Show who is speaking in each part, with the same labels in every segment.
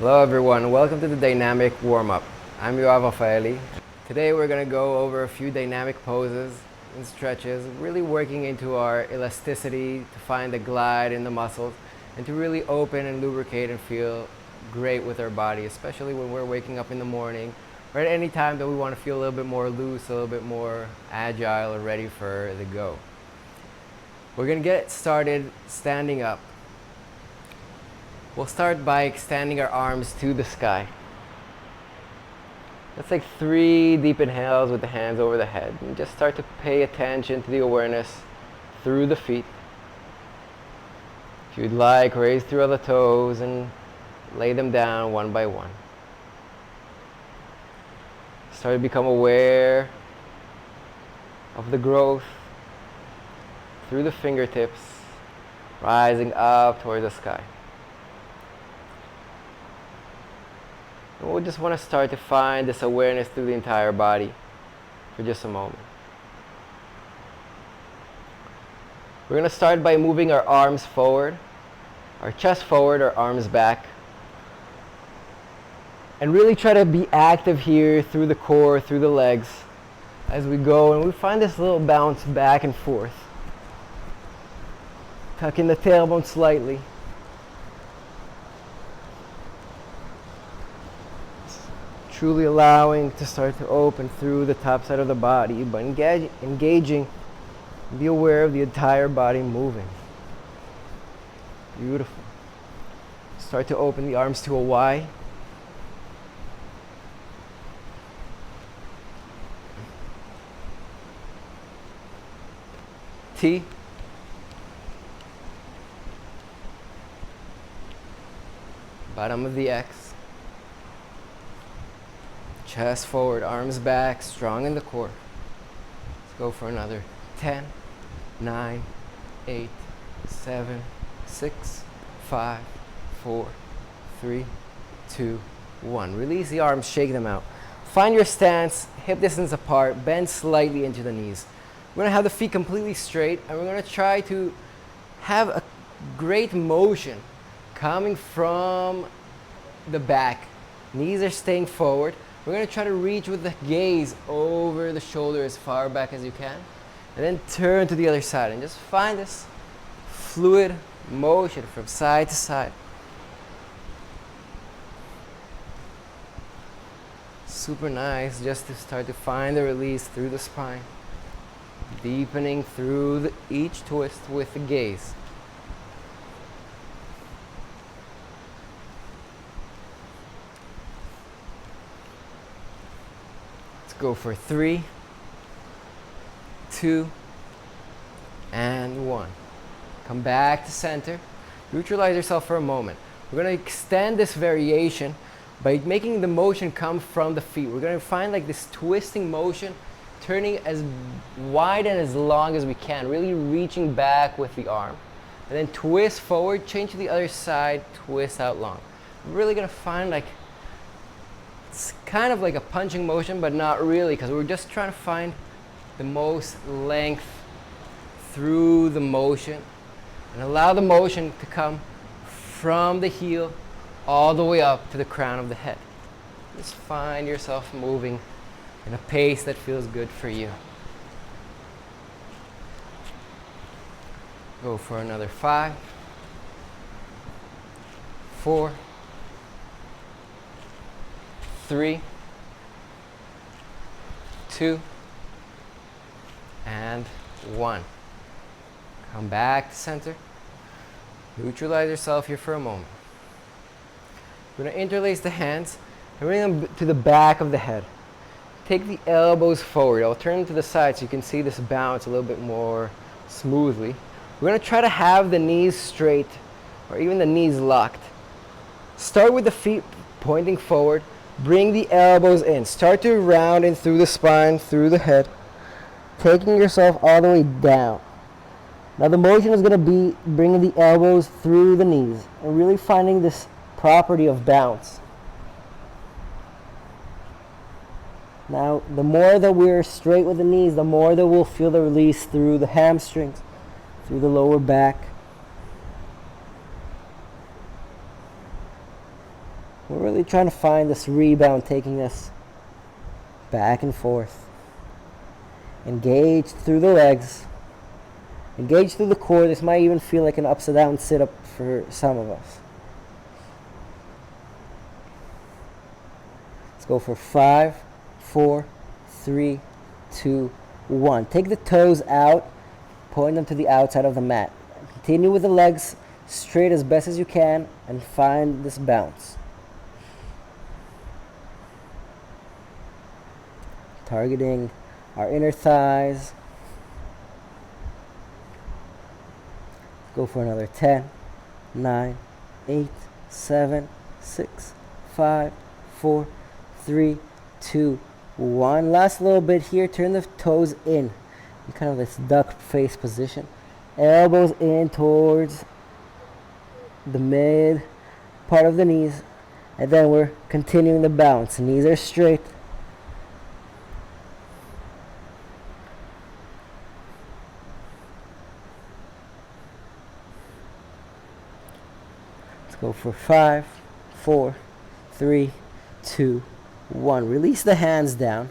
Speaker 1: Hello everyone, welcome to the dynamic warm-up. I'm Yoav Rafaeli. Today we're going to go over a few dynamic poses and stretches, really working into our elasticity to find the glide in the muscles and to really open and lubricate and feel great with our body, especially when we're waking up in the morning or at any time that we want to feel a little bit more loose, a little bit more agile or ready for the go. We're going to get started standing up. We'll start by extending our arms to the sky. Let's take 3 deep inhales with the hands over the head and just start to pay attention to the awareness through the feet. If you'd like, raise through all the toes and lay them down one by one. Start to become aware of the growth through the fingertips, rising up towards the sky. And we'll just want to start to find this awareness through the entire body for just a moment. We're going to start by moving our arms forward, our chest forward, our arms back. And really try to be active here through the core, through the legs as we go. And we find this little bounce back and forth. Tuck in the tailbone slightly. Truly allowing to start to open through the top side of the body, but engaging, be aware of the entire body moving. Beautiful. Start to open the arms to a Y. T. Bottom of the X. Chest forward, arms back, strong in the core. Let's go for another 10, 9, 8, 7, 6, 5, 4, 3, 2, 1. Release the arms, shake them out. Find your stance, hip distance apart, bend slightly into the knees. We're going to have the feet completely straight, and we're going to try to have a great motion coming from the back. Knees are staying forward. We're going to try to reach with the gaze over the shoulder as far back as you can. And then turn to the other side and just find this fluid motion from side to side. Super nice just to start to find the release through the spine. Deepening through each twist with the gaze. Go for 3, 2, and 1. Come back to center. Neutralize yourself for a moment. We're going to extend this variation by making the motion come from the feet. We're going to find like this twisting motion, turning as wide and as long as we can, really reaching back with the arm. And then twist forward, change to the other side, twist out long. We're really going to find like it's kind of like a punching motion, but not really, because we're just trying to find the most length through the motion and allow the motion to come from the heel all the way up to the crown of the head. Just find yourself moving in a pace that feels good for you. Go for another 5, 4, 3, 2, and 1. Come back to center. Neutralize yourself here for a moment. We're going to interlace the hands and bring them to the back of the head. Take the elbows forward. I'll turn them to the side so you can see this bounce a little bit more smoothly. We're going to try to have the knees straight or even the knees locked. Start with the feet pointing forward. Bring the elbows in. Start to round in through the spine, through the head, taking yourself all the way down. Now the motion is going to be bringing the elbows through the knees and really finding this property of bounce. Now the more that we're straight with the knees, the more that we'll feel the release through the hamstrings, through the lower back. We're really trying to find this rebound, taking us back and forth. Engage through the legs. Engage through the core. This might even feel like an upside down sit-up for some of us. Let's go for 5, 4, 3, 2, 1. Take the toes out, point them to the outside of the mat. Continue with the legs straight as best as you can and find this bounce. Targeting our inner thighs. Go for another 10, 9, 8, 7, 6, 5, 4, 3, 2, 1. Last little bit here. Turn the toes in kind of this duck face position. Elbows in towards the mid part of the knees. And then we're continuing the bounce. Knees are straight. Go for 5, 4, 3, 2, 1. Release the hands down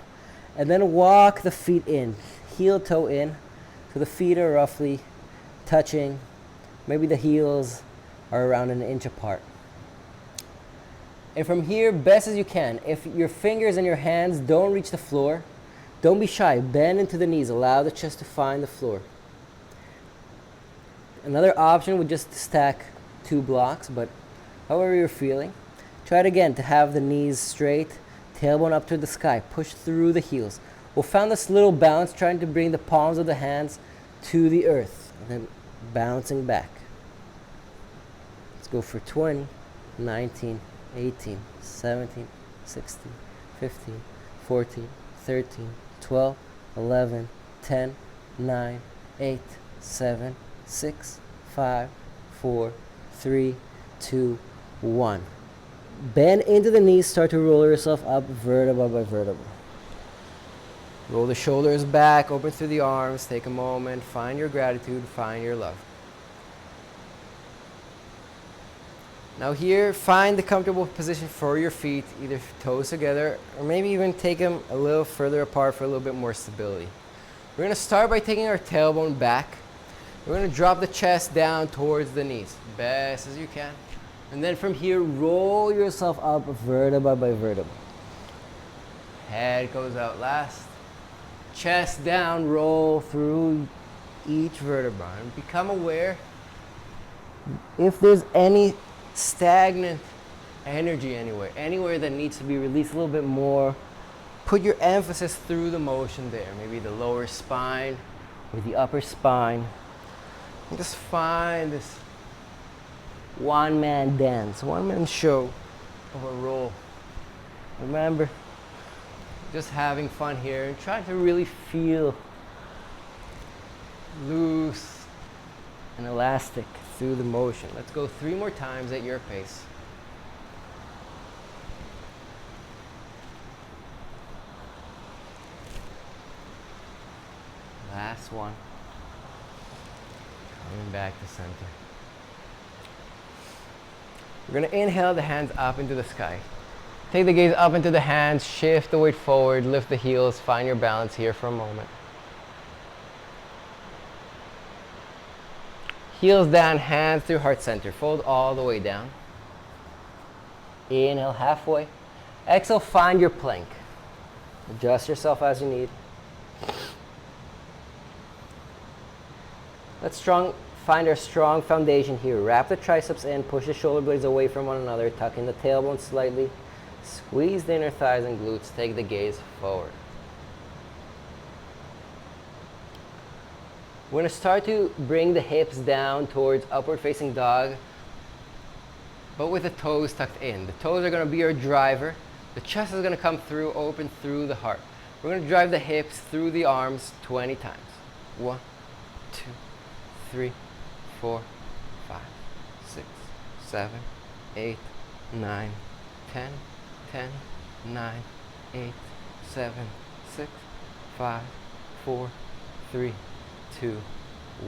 Speaker 1: and then walk the feet in. Heel toe in. So the feet are roughly touching. Maybe the heels are around an inch apart. And from here, best as you can. If your fingers and your hands don't reach the floor, don't be shy. Bend into the knees. Allow the chest to find the floor. Another option would just stack 2 blocks, but however you're feeling. Try it again to have the knees straight, tailbone up to the sky. Push through the heels. We'll find this little bounce, trying to bring the palms of the hands to the earth, and then bouncing back. Let's go for 20, 19, 18, 17, 16, 15, 14, 13, 12, 11, 10, 9, 8, 7, 6, 5, 4, 3, 2, 1. Bend into the knees, start to roll yourself up vertebra by vertebra. Roll the shoulders back, open through the arms, take a moment, find your gratitude, find your love. Now here, find the comfortable position for your feet, either toes together, or maybe even take them a little further apart for a little bit more stability. We're going to start by taking our tailbone back. We're going to drop the chest down towards the knees, best as you can. And then from here, roll yourself up vertebra by vertebra. Head goes out last. Chest down, roll through each vertebra. And become aware if there's any stagnant energy anywhere that needs to be released a little bit more. Put your emphasis through the motion there. Maybe the lower spine or the upper spine. And just find this one-man dance, one-man show of a roll. Remember, just having fun here and try to really feel loose and elastic through the motion. Let's go 3 more times at your pace. Last one. Coming back to center. We're going to inhale the hands up into the sky. Take the gaze up into the hands, shift the weight forward, lift the heels, find your balance here for a moment. Heels down, hands through heart center. Fold all the way down. Inhale halfway. Exhale, find your plank. Adjust yourself as you need. Let's find our strong foundation here. Wrap the triceps in, push the shoulder blades away from one another, tuck in the tailbone slightly. Squeeze the inner thighs and glutes. Take the gaze forward. We're going to start to bring the hips down towards upward facing dog, but with the toes tucked in. The toes are going to be your driver. The chest is going to come through, open through the heart. We're going to drive the hips through the arms 20 times. 1, 2, 3, 4, 5, 6, 7, 8, 9, 10, 10, 9, 8, 7, 6, 5, 4, 3, 2,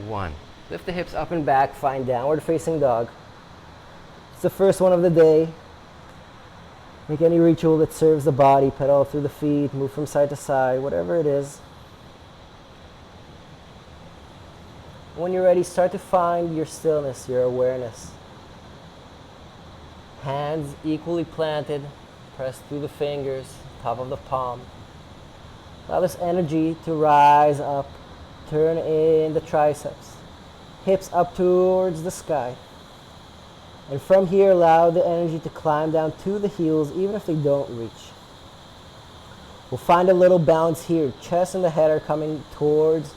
Speaker 1: 1. Lift the hips up and back, find downward facing dog. It's the first one of the day. Make any ritual that serves the body. Pedal through the feet, move from side to side, whatever it is. When you're ready, start to find your stillness, your awareness. Hands equally planted, press through the fingers, top of the palm. Allow this energy to rise up, turn in the triceps, hips up towards the sky. And from here, allow the energy to climb down to the heels, even if they don't reach. We'll find a little bounce here. Chest and the head are coming towards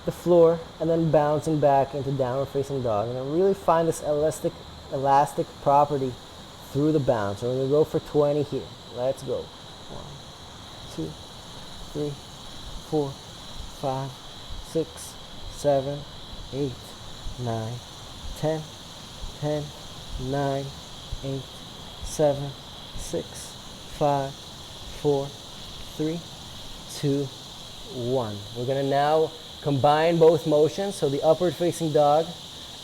Speaker 1: the floor and then bouncing back into downward facing dog. And really find this elastic property through the bounce. We're going to go for 20 here. Let's go. 1, 2, 3, 4, 5, 6, 7, 8, 9, 10, 10, 9, 8, 7, 6, 5, 4, 3, 2, 1. We're going to now combine both motions, so the upward facing dog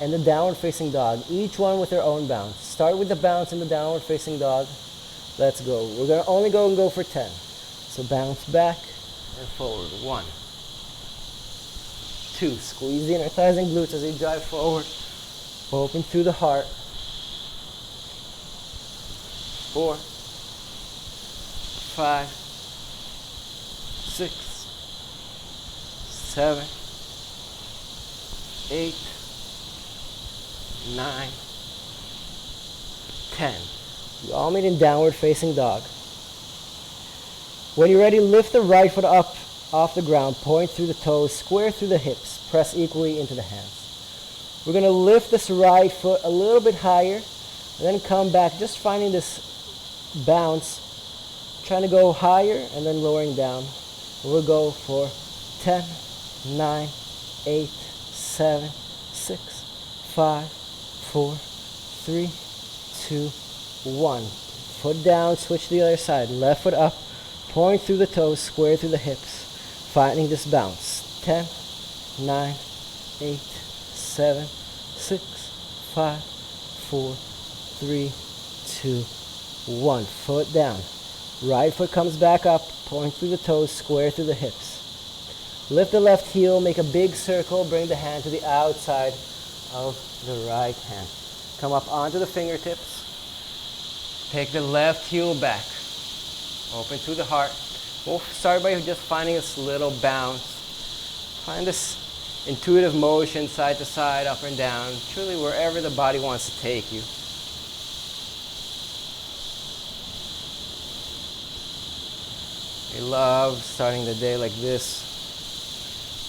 Speaker 1: and the downward facing dog, each one with their own bounce. Start with the bounce in the downward facing dog. Let's go. We're going to only go for 10. So bounce back and forward. 1, 2. Squeeze the inner thighs and glutes as you drive forward. Open through the heart. 4, 5, 6, 7, 8, 9, 10. You all meet in downward facing dog. When you're ready, lift the right foot up off the ground, point through the toes, square through the hips, press equally into the hands. We're going to lift this right foot a little bit higher and then come back, just finding this bounce, trying to go higher and then lowering down. We'll go for 10, 9, 8, 7, 6, 5, 4, 3, 2, 1. Foot down, switch to the other side. Left foot up, point through the toes, square through the hips, finding this bounce. 10, 9, 8, 7, 6, 5, 4, 3, 2, 1. Foot down. Right foot comes back up, point through the toes, square through the hips. Lift the left heel, make a big circle, bring the hand to the outside of the right hand. Come up onto the fingertips. Take the left heel back. Open through the heart. We'll start by just finding this little bounce. Find this intuitive motion side to side, up and down, truly wherever the body wants to take you. I love starting the day like this.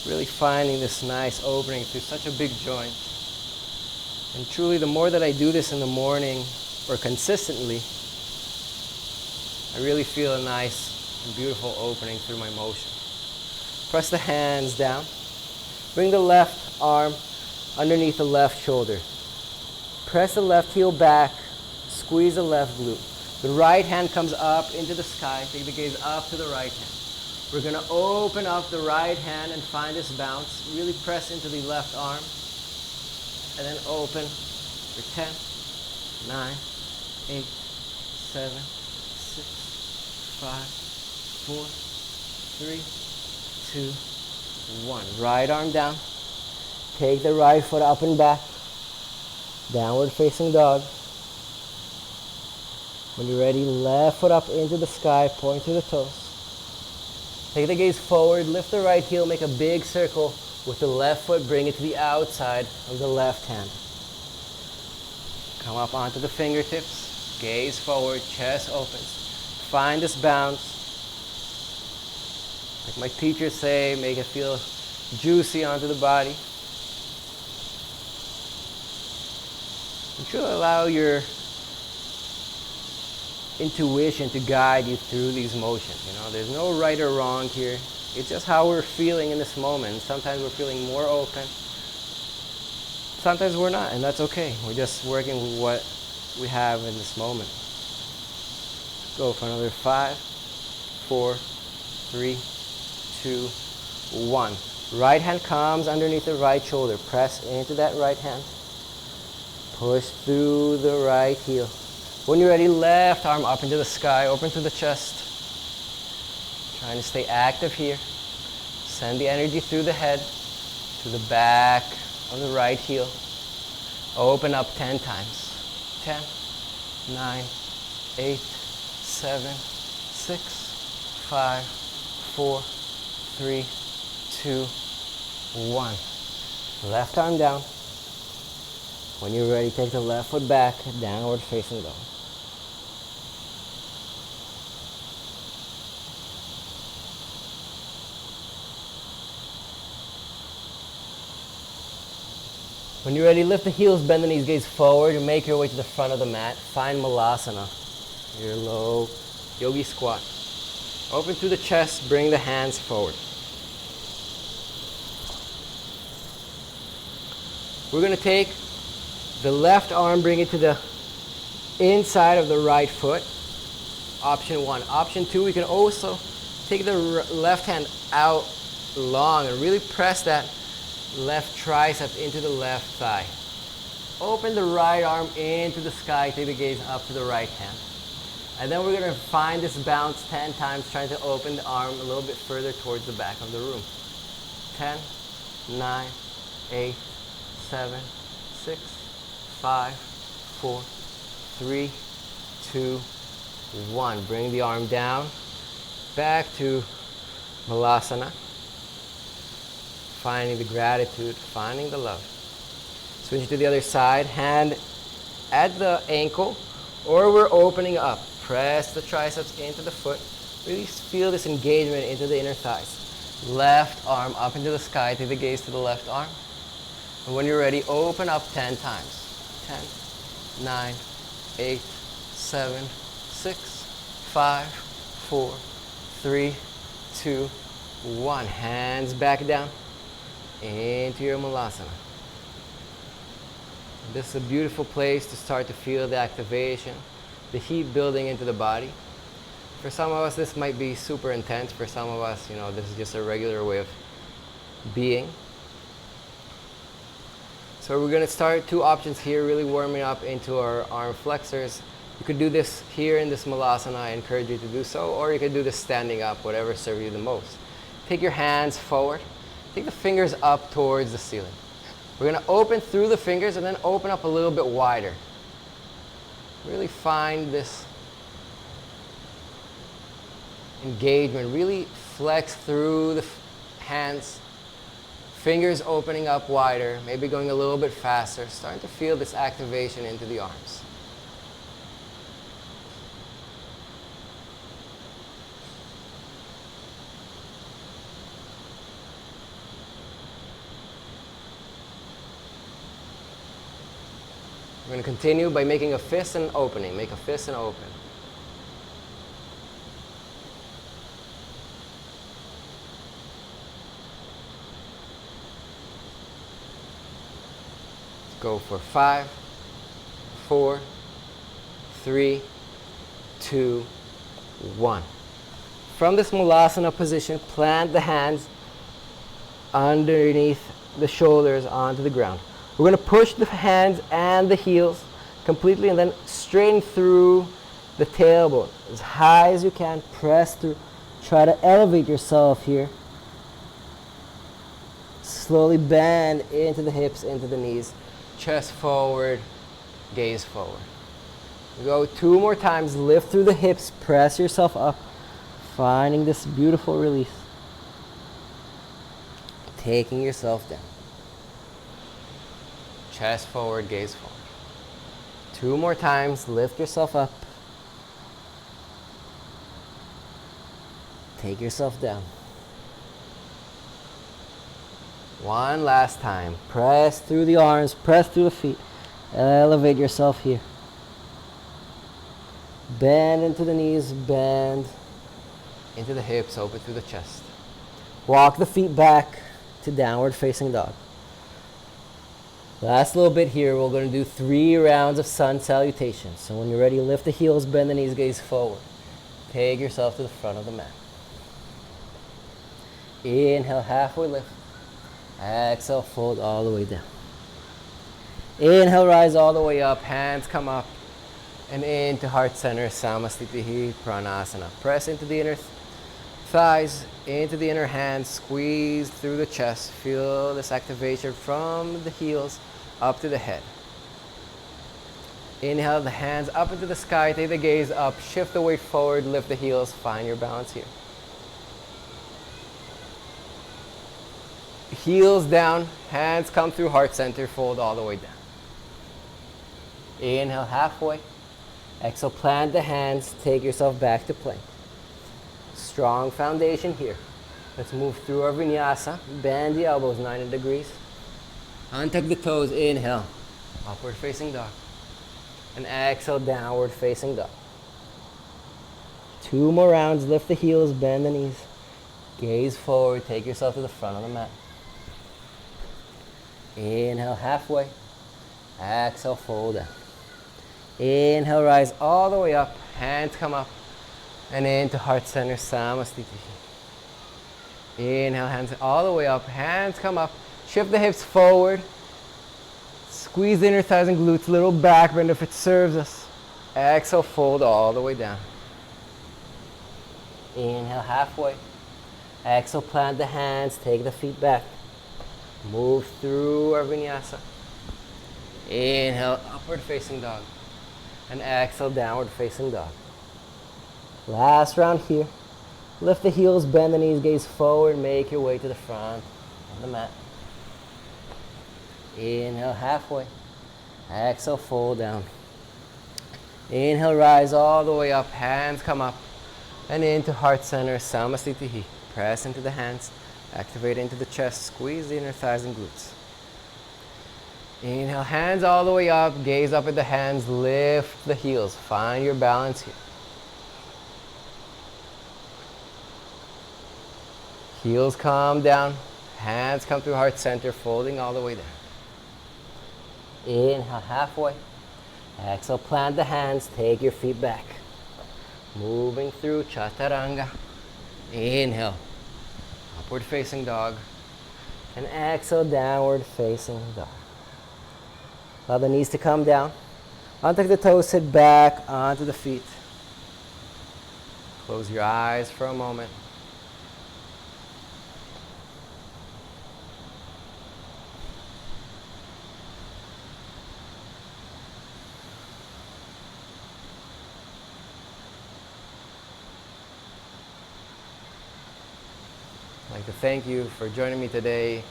Speaker 1: Really finding this nice opening through such a big joint. And truly, the more that I do this in the morning, or consistently, I really feel a nice and beautiful opening through my motion. Press the hands down. Bring the left arm underneath the left shoulder. Press the left heel back. Squeeze the left glute. The right hand comes up into the sky. Take the gaze up to the right hand. We're going to open up the right hand and find this bounce. Really press into the left arm. And then open for 10, 9, 8, 7, 6, 5, 4, 3, 2, 1. Right arm down. Take the right foot up and back. Downward facing dog. When you're ready, left foot up into the sky, point to the toes. Take the gaze forward, lift the right heel, make a big circle with the left foot, bring it to the outside of the left hand. Come up onto the fingertips, gaze forward, chest opens. Find this bounce. Like my teachers say, make it feel juicy onto the body. And truly allow your intuition to guide you through these motions. You know, there's no right or wrong here. It's just how we're feeling in this moment. Sometimes we're feeling more open. Sometimes we're not, and that's okay. We're just working with what we have in this moment. Go for another 5, 4, 3, 2, 1. Right hand comes underneath the right shoulder. Press into that right hand. Push through the right heel. When you're ready, left arm up into the sky, open to the chest. Trying to stay active here. Send the energy through the head to the back of the right heel. Open up 10 times. 10, 9, 8, 7, 6, 5, 4, 3, 2, 1. Left arm down. When you're ready, take the left foot back, downward facing dog. When you're ready, lift the heels, bend the knees, gaze forward, and make your way to the front of the mat. Find Malasana, your low yogi squat. Open through the chest, bring the hands forward. We're going to take the left arm, bring it to the inside of the right foot. Option 1. Option 2, we can also take the left hand out long and really press that left tricep into the left thigh. Open the right arm into the sky, take the gaze up to the right hand. And then we're going to find this bounce 10 times, trying to open the arm a little bit further towards the back of the room. 10, 9, 8, 7, 6, 5, 4, 3, 2, 1. Bring the arm down, back to Malasana. Finding the gratitude, finding the love. Switch to the other side, hand at the ankle, or we're opening up. Press the triceps into the foot. Really feel this engagement into the inner thighs. Left arm up into the sky, take the gaze to the left arm. And when you're ready, open up 10 times. 10, 9, 8, 7, 6, 5, 4, 3, 2, 1. Hands back down into your Malasana. This is a beautiful place to start to feel the activation, the heat building into the body. For some of us, this might be super intense. For some of us, this is just a regular way of being. So we're going to start 2 options here, really warming up into our arm flexors. You could do this here in this Malasana. I encourage you to do so, or you could do this standing up, whatever serves you the most. Take your hands forward. Take the fingers up towards the ceiling. We're going to open through the fingers and then open up a little bit wider. Really find this engagement. Really flex through the hands. Fingers opening up wider, maybe going a little bit faster. Starting to feel this activation into the arms. We're going to continue by making a fist and opening. Make a fist and open. Let's go for 5, 4, 3, 2, 1. From this Malasana position, plant the hands underneath the shoulders onto the ground. We're going to push the hands and the heels completely and then straighten through the tailbone. As high as you can, press through. Try to elevate yourself here. Slowly bend into the hips, into the knees. Chest forward, gaze forward. We go 2 more times. Lift through the hips, press yourself up. Finding this beautiful release. Taking yourself down. Chest forward, gaze forward. 2 more times, lift yourself up. Take yourself down. 1 last time. Press through the arms, press through the feet. Elevate yourself here. Bend into the knees, bend into the hips, open through the chest. Walk the feet back to downward facing dog. Last little bit here, we're going to do 3 rounds of sun salutations. So when you're ready, lift the heels, bend the knees, gaze forward. Take yourself to the front of the mat. Inhale, halfway lift. Exhale, fold all the way down. Inhale, rise all the way up. Hands come up. And into heart center, Samastitihi Pranasana. Press into the inner thighs, into the inner hands, squeeze through the chest. Feel this activation from the heels up to the head. Inhale the hands up into the sky, take the gaze up, shift the weight forward, lift the heels, find your balance here. Heels down, hands come through heart center, fold all the way down. Inhale halfway. Exhale, plant the hands, take yourself back to plank. Strong foundation here. Let's move through our vinyasa. Bend the elbows 90 degrees. Untuck the toes, inhale. Upward facing dog. And exhale, downward facing dog. 2 more rounds, lift the heels, bend the knees. Gaze forward, take yourself to the front of the mat. Inhale halfway. Exhale, fold down. Inhale, rise all the way up. Hands come up. And into heart center, Samastitihi. Inhale, hands all the way up. Hands come up. Shift the hips forward. Squeeze the inner thighs and glutes. Little back bend if it serves us. Exhale, fold all the way down. Inhale, halfway. Exhale, plant the hands. Take the feet back. Move through our vinyasa. Inhale, upward facing dog. And exhale, downward facing dog. Last round here. Lift the heels, bend the knees, gaze forward, make your way to the front of the mat. Inhale, halfway. Exhale, fold down. Inhale, rise all the way up, hands come up. And into heart center, Samastitihi. Press into the hands, activate into the chest, squeeze the inner thighs and glutes. Inhale, hands all the way up, gaze up at the hands, lift the heels, find your balance here. Heels come down, hands come through heart center, folding all the way down. Inhale, halfway. Exhale, plant the hands, take your feet back. Moving through Chaturanga. Inhale, upward facing dog. And exhale, downward facing dog. Allow the knees to come down. Untuck the toes, sit back onto the feet. Close your eyes for a moment. I'd like to thank you for joining me today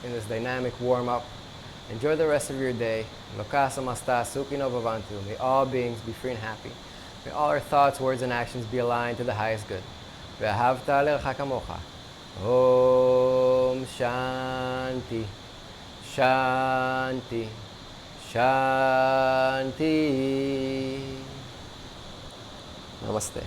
Speaker 1: in this dynamic warm-up. Enjoy the rest of your day. Lokasa masta sukino bhavantu. May all beings be free and happy. May all our thoughts, words, and actions be aligned to the highest good. Ve'ahavta le'recha kamocha. Om Shanti. Shanti. Shanti. Namaste.